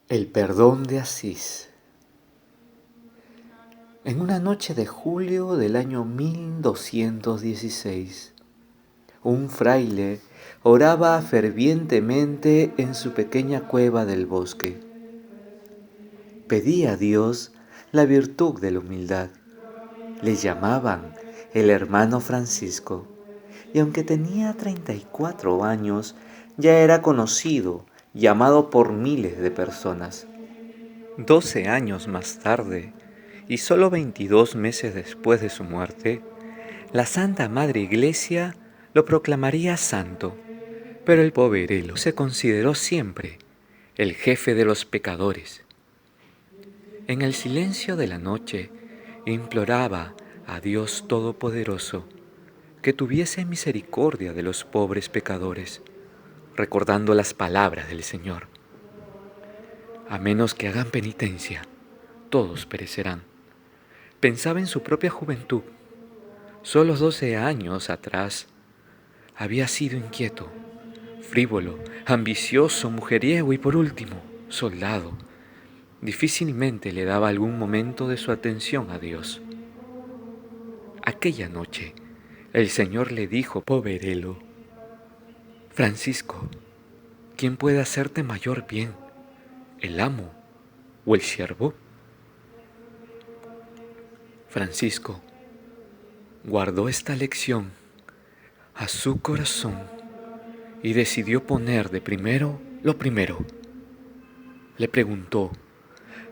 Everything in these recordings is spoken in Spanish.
El perdón de Asís. En una noche de julio del año 1216, un fraile oraba fervientemente en su pequeña cueva del bosque. Pedía a Dios la virtud de la humildad. Le llamaban el hermano Francisco, y aunque tenía 34 años, ya era conocido y amado por miles de personas. 12 años más tarde, y solo 22 meses después de su muerte, la Santa Madre Iglesia lo proclamaría santo, pero el poverelo se consideró siempre el jefe de los pecadores. En el silencio de la noche imploraba a Dios Todopoderoso que tuviese misericordia de los pobres pecadores, recordando las palabras del Señor. A menos que hagan penitencia, todos perecerán. Pensaba en su propia juventud. Solo 12 años atrás había sido inquieto, frívolo, ambicioso, mujeriego y por último, soldado. Difícilmente le daba algún momento de su atención a Dios. Aquella noche, el Señor le dijo, poverelo, Francisco, ¿quién puede hacerte mayor bien, el amo o el siervo? Francisco guardó esta lección a su corazón y decidió poner de primero lo primero. Le preguntó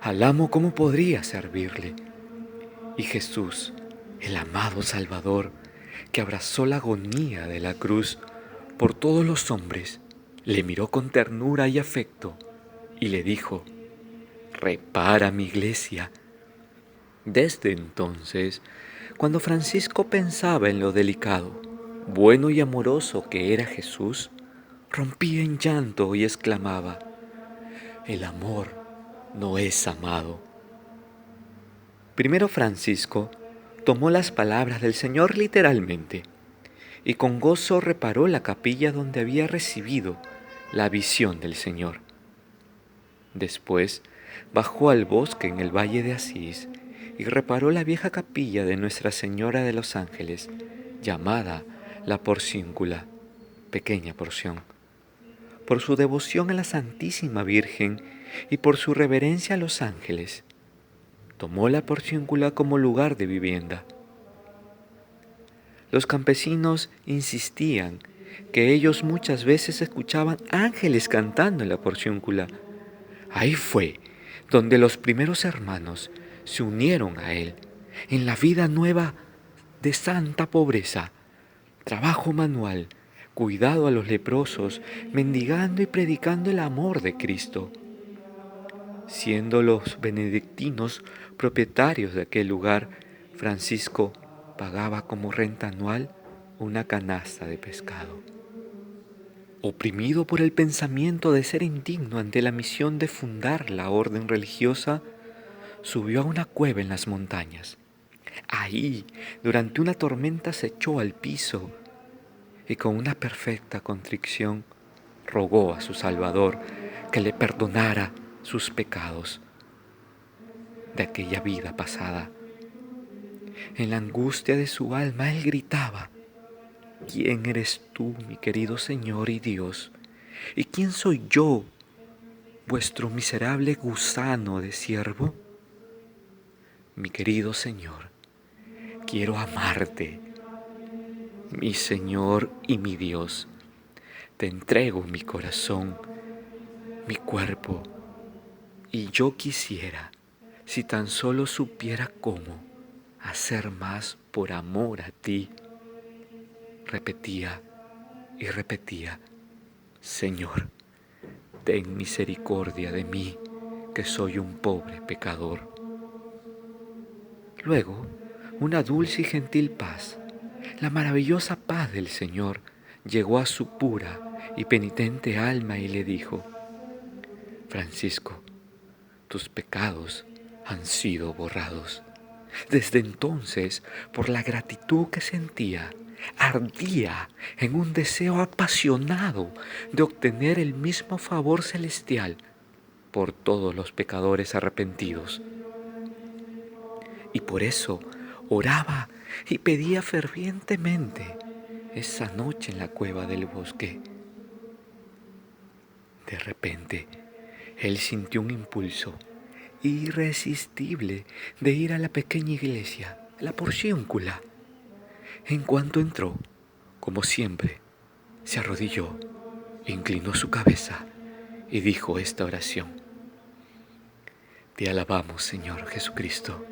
al amo cómo podría servirle. Y Jesús, el amado Salvador, que abrazó la agonía de la cruz por todos los hombres, le miró con ternura y afecto y le dijo, repara mi iglesia. Desde entonces, cuando Francisco pensaba en lo delicado, bueno y amoroso que era Jesús, rompía en llanto y exclamaba, el amor no es amado. Primero Francisco tomó las palabras del Señor literalmente y con gozo reparó la capilla donde había recibido la visión del Señor. Después bajó al bosque en el Valle de Asís y reparó la vieja capilla de Nuestra Señora de los Ángeles, llamada la Porciúncula, pequeña porción. Por su devoción a la Santísima Virgen y por su reverencia a los ángeles, tomó la Porciúncula como lugar de vivienda. Los campesinos insistían que ellos muchas veces escuchaban ángeles cantando en la Porciúncula. Ahí fue donde los primeros hermanos se unieron a él en la vida nueva de santa pobreza, trabajo manual, cuidado a los leprosos, mendigando y predicando el amor de Cristo. Siendo los benedictinos propietarios de aquel lugar, Francisco pagaba como renta anual una canasta de pescado. Oprimido por el pensamiento de ser indigno ante la misión de fundar la orden religiosa, subió a una cueva en las montañas. Ahí, durante una tormenta, se echó al piso y con una perfecta contrición rogó a su Salvador que le perdonara sus pecados de aquella vida pasada. En la angustia de su alma, él gritaba, ¿quién eres tú, mi querido Señor y Dios? ¿Y quién soy yo, vuestro miserable gusano de siervo? Mi querido Señor, quiero amarte, mi Señor y mi Dios. Te entrego mi corazón, mi cuerpo, y yo quisiera, si tan solo supiera cómo, hacer más por amor a ti. Repetía y repetía, Señor, ten misericordia de mí, que soy un pobre pecador. Luego, una dulce y gentil paz, la maravillosa paz del Señor, llegó a su pura y penitente alma y le dijo, Francisco, tus pecados han sido borrados. Desde entonces, por la gratitud que sentía, ardía en un deseo apasionado de obtener el mismo favor celestial por todos los pecadores arrepentidos. Y por eso oraba y pedía fervientemente esa noche en la cueva del bosque. De repente, él sintió un impulso irresistible de ir a la pequeña iglesia, la porciúncula. En cuanto entró, como siempre, se arrodilló, inclinó su cabeza y dijo esta oración: Te alabamos, Señor Jesucristo,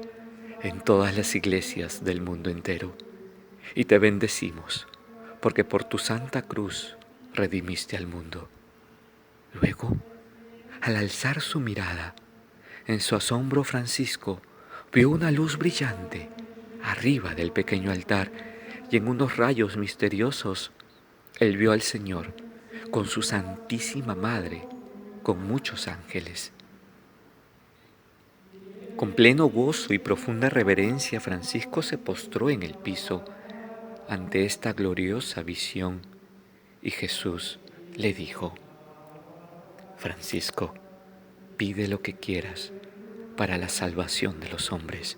en todas las iglesias del mundo entero, y te bendecimos, porque por tu santa cruz redimiste al mundo. Luego, al alzar su mirada, en su asombro Francisco vio una luz brillante arriba del pequeño altar, y en unos rayos misteriosos él vio al Señor con su Santísima Madre, con muchos ángeles. Con pleno gozo y profunda reverencia, Francisco se postró en el piso ante esta gloriosa visión, y Jesús le dijo: Francisco, pide lo que quieras para la salvación de los hombres.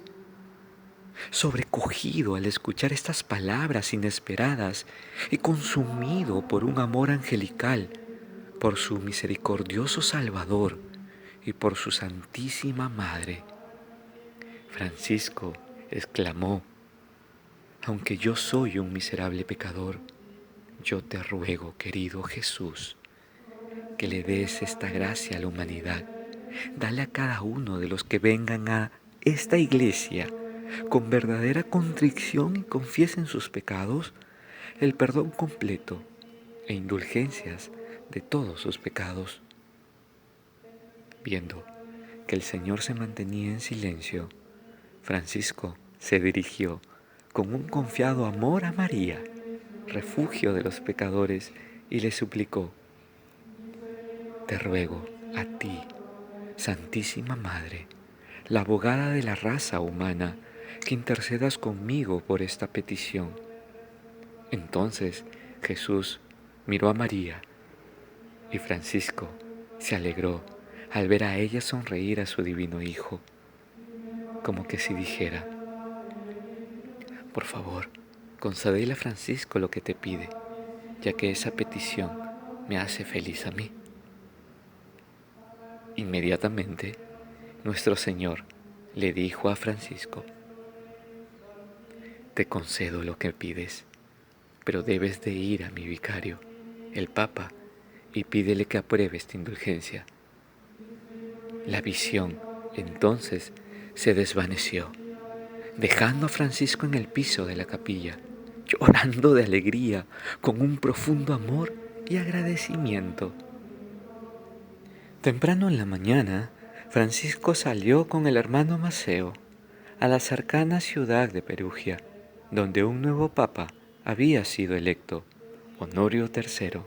Sobrecogido al escuchar estas palabras inesperadas y consumido por un amor angelical, por su misericordioso Salvador y por su Santísima Madre, Francisco exclamó: Aunque yo soy un miserable pecador, yo te ruego, querido Jesús, que le des esta gracia a la humanidad. Dale a cada uno de los que vengan a esta iglesia con verdadera contrición y confiesen sus pecados, el perdón completo e indulgencias de todos sus pecados. Viendo que el Señor se mantenía en silencio, Francisco se dirigió con un confiado amor a María, refugio de los pecadores, y le suplicó: Te ruego a ti, Santísima Madre, la abogada de la raza humana, que intercedas conmigo por esta petición. Entonces Jesús miró a María, y Francisco se alegró al ver a ella sonreír a su divino Hijo, como que si dijera: Por favor, concédele a Francisco lo que te pide, ya que esa petición me hace feliz a mí. Inmediatamente, nuestro Señor le dijo a Francisco: Te concedo lo que pides, pero debes de ir a mi vicario, el Papa, y pídele que apruebe esta indulgencia. La visión entonces se desvaneció, dejando a Francisco en el piso de la capilla, llorando de alegría, con un profundo amor y agradecimiento. Temprano en la mañana, Francisco salió con el hermano Maceo a la cercana ciudad de Perugia, donde un nuevo papa había sido electo, Honorio III.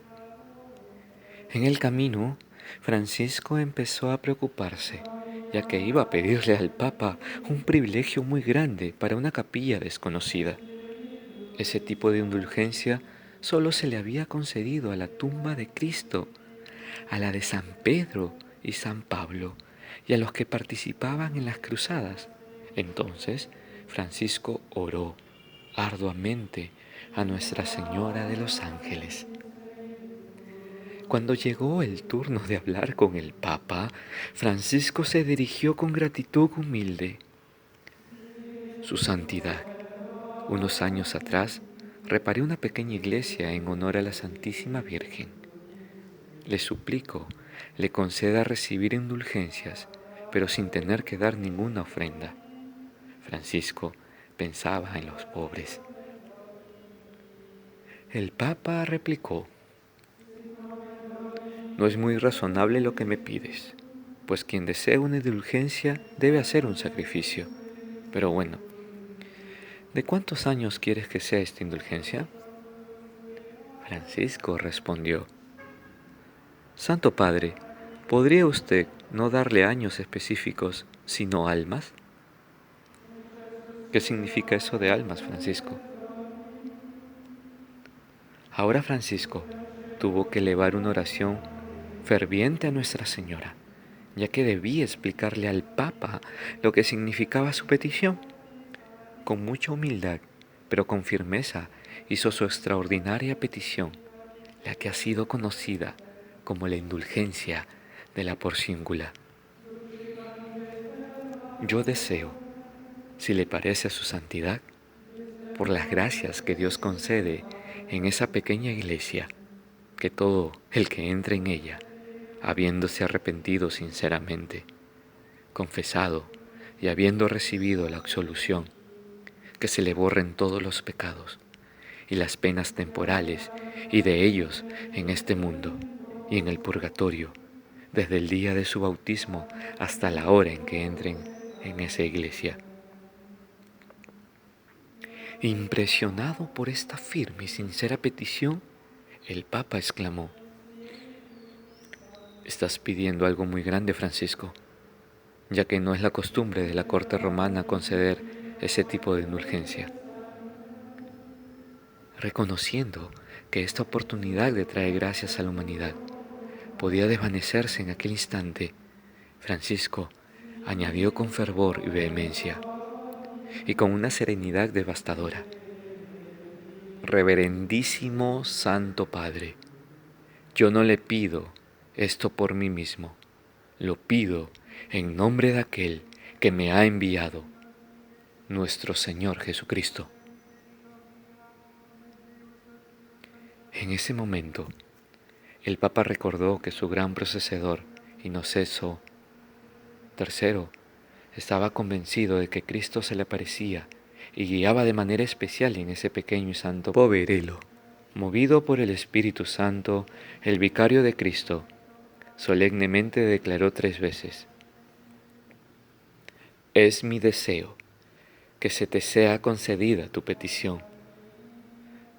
En el camino, Francisco empezó a preocuparse, ya que iba a pedirle al papa un privilegio muy grande para una capilla desconocida. Ese tipo de indulgencia solo se le había concedido a la tumba de Cristo, a la de San Pedro y San Pablo, y a los que participaban en las cruzadas. Entonces, Francisco oró arduamente a Nuestra Señora de los Ángeles. Cuando llegó el turno de hablar con el Papa, Francisco se dirigió con gratitud humilde. Su Santidad, unos años atrás, reparé una pequeña iglesia en honor a la Santísima Virgen. Le suplico, le conceda recibir indulgencias, pero sin tener que dar ninguna ofrenda. Francisco pensaba en los pobres. El Papa replicó: No es muy razonable lo que me pides, pues quien desea una indulgencia debe hacer un sacrificio. Pero bueno, ¿de cuántos años quieres que sea esta indulgencia? Francisco respondió: Santo Padre, ¿podría usted no darle años específicos, sino almas? ¿Qué significa eso de almas, Francisco? Ahora Francisco tuvo que elevar una oración ferviente a Nuestra Señora, ya que debía explicarle al Papa lo que significaba su petición. Con mucha humildad, pero con firmeza, hizo su extraordinaria petición, la que ha sido conocida como la indulgencia de la porciúncula. Yo deseo, si le parece a su santidad, por las gracias que Dios concede en esa pequeña iglesia, que todo el que entre en ella, habiéndose arrepentido sinceramente, confesado y habiendo recibido la absolución, que se le borren todos los pecados y las penas temporales y de ellos en este mundo y en el purgatorio, desde el día de su bautismo hasta la hora en que entren en esa iglesia. Impresionado por esta firme y sincera petición, el Papa exclamó: «Estás pidiendo algo muy grande, Francisco, ya que no es la costumbre de la corte romana conceder ese tipo de indulgencia». Reconociendo que esta oportunidad de traer gracias a la humanidad podía desvanecerse en aquel instante, Francisco añadió con fervor y vehemencia, y con una serenidad devastadora: «Reverendísimo Santo Padre, yo no le pido esto por mí mismo, lo pido en nombre de aquel que me ha enviado, nuestro Señor Jesucristo». En ese momento, el Papa recordó que su gran predecesor, Inocencio III, estaba convencido de que Cristo se le aparecía y guiaba de manera especial en ese pequeño y santo poverelo. Movido por el Espíritu Santo, el vicario de Cristo solemnemente declaró 3 veces: «Es mi deseo que se te sea concedida tu petición».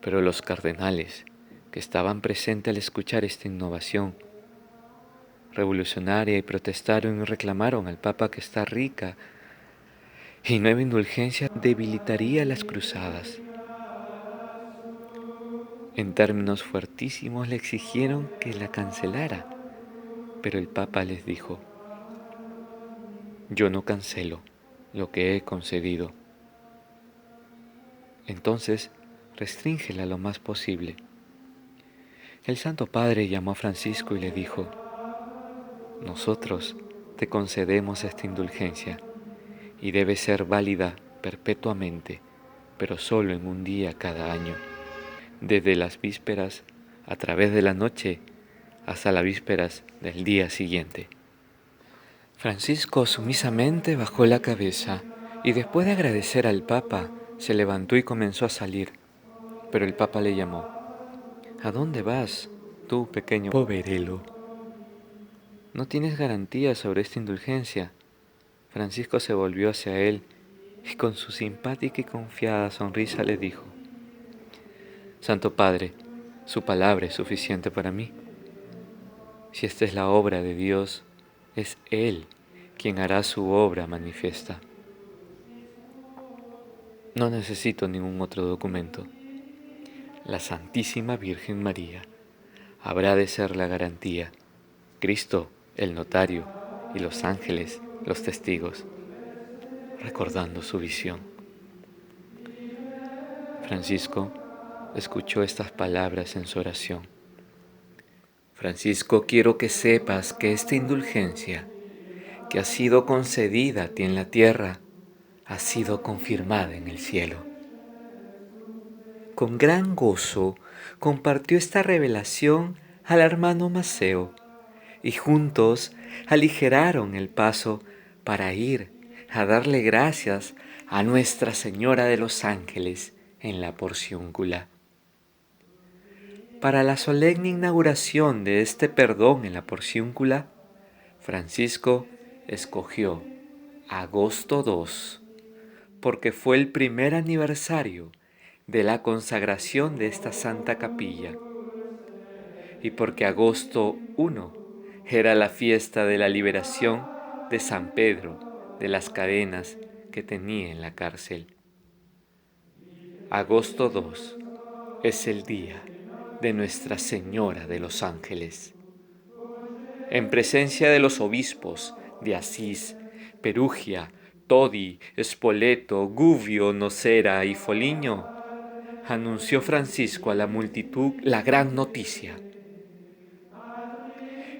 Pero los cardenales, que estaban presentes al escuchar esta innovación revolucionaria, y protestaron y reclamaron al Papa que esta rica y nueva indulgencia debilitaría las cruzadas. En términos fuertísimos le exigieron que la cancelara, pero el Papa les dijo: «Yo no cancelo lo que he concedido. Entonces, restríngela lo más posible». El Santo Padre llamó a Francisco y le dijo: «Nosotros te concedemos esta indulgencia y debe ser válida perpetuamente, pero solo en un día cada año, desde las vísperas a través de la noche hasta las vísperas del día siguiente». Francisco sumisamente bajó la cabeza y, después de agradecer al Papa, se levantó y comenzó a salir. Pero el Papa le llamó: «¿A dónde vas, tú, pequeño poverelo? No tienes garantía sobre esta indulgencia». Francisco se volvió hacia él y con su simpática y confiada sonrisa le dijo: «Santo Padre, su palabra es suficiente para mí. Si esta es la obra de Dios, es Él quien hará su obra manifiesta. No necesito ningún otro documento. La Santísima Virgen María habrá de ser la garantía, Cristo, el notario, y los ángeles, los testigos». Recordando su visión, Francisco escuchó estas palabras en su oración: «Francisco, quiero que sepas que esta indulgencia que ha sido concedida a ti en la tierra ha sido confirmada en el cielo». Con gran gozo compartió esta revelación al hermano Maceo y juntos aligeraron el paso para ir a darle gracias a Nuestra Señora de los Ángeles en la porciúncula. Para la solemne inauguración de este perdón en la porciúncula, Francisco escogió agosto 2, porque fue el primer aniversario de la consagración de esta santa capilla, y porque agosto 1 era la fiesta de la liberación de San Pedro de las cadenas que tenía en la cárcel. Agosto 2 es el día de Nuestra Señora de los Ángeles. en presencia de los obispos de Asís, Perugia, Todi, Spoleto, Gubbio, Nocera y Foligno, anunció Francisco a la multitud la gran noticia.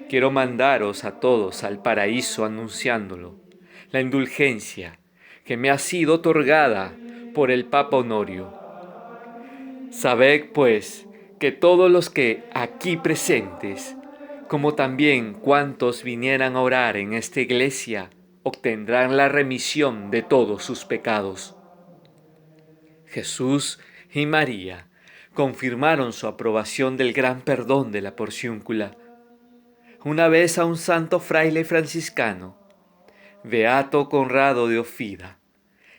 Quiero mandaros a todos al paraíso anunciándolo, la indulgencia que me ha sido otorgada por el Papa Honorio. Sabed, pues, que todos los que aquí presentes, como también cuantos vinieran a orar en esta iglesia, obtendrán la remisión de todos sus pecados. Jesús y María confirmaron su aprobación del gran perdón de la porciúncula. Una vez a un santo fraile franciscano, Beato Conrado de Ofida,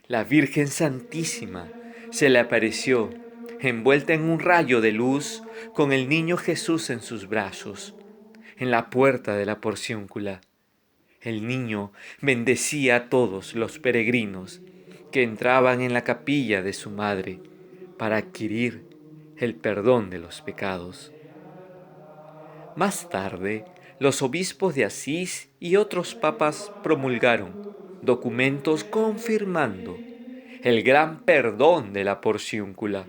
la Virgen Santísima se le apareció, envuelta en un rayo de luz, con el niño Jesús en sus brazos, en la puerta de la porciúncula. El niño bendecía a todos los peregrinos que entraban en la capilla de su madre para adquirir el perdón de los pecados. Más tarde, los obispos de Asís y otros papas promulgaron documentos confirmando el gran perdón de la porciúncula.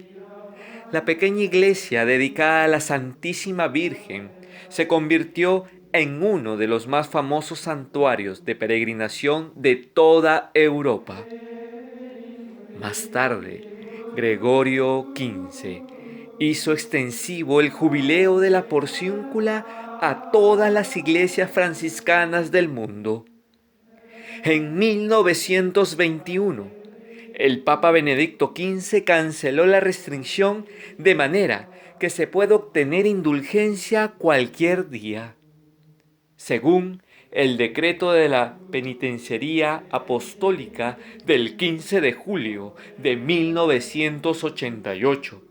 La pequeña iglesia dedicada a la Santísima Virgen se convirtió en uno de los más famosos santuarios de peregrinación de toda Europa. Más tarde, Gregorio XV hizo extensivo el jubileo de la porciúncula a todas las iglesias franciscanas del mundo. En 1921, el Papa Benedicto XV canceló la restricción de manera que se puede obtener indulgencia cualquier día, según el decreto de la Penitenciaría Apostólica del 15 de julio de 1988.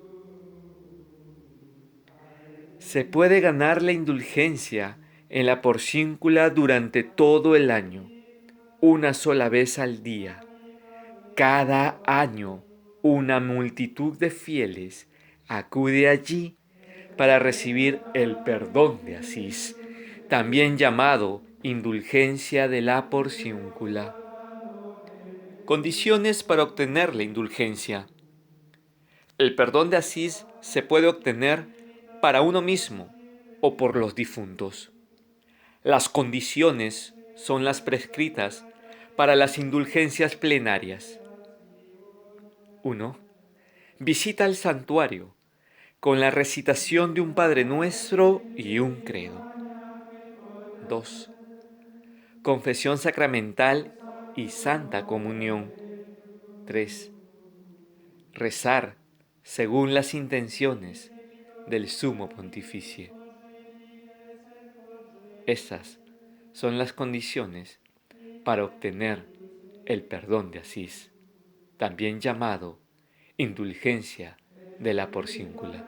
Se puede ganar la indulgencia en la porciúncula durante todo el año, una sola vez al día. Cada año, una multitud de fieles acude allí para recibir el perdón de Asís, también llamado indulgencia de la porciúncula. Condiciones para obtener la indulgencia. El perdón de Asís se puede obtener para uno mismo o por los difuntos. Las condiciones son las prescritas para las indulgencias plenarias. 1. Visita el santuario con la recitación de un Padre Nuestro y un credo. 2. Confesión sacramental y Santa Comunión. 3. Rezar según las intenciones del Sumo Pontífice. Estas son las condiciones para obtener el perdón de Asís, también llamado indulgencia de la porciúncula.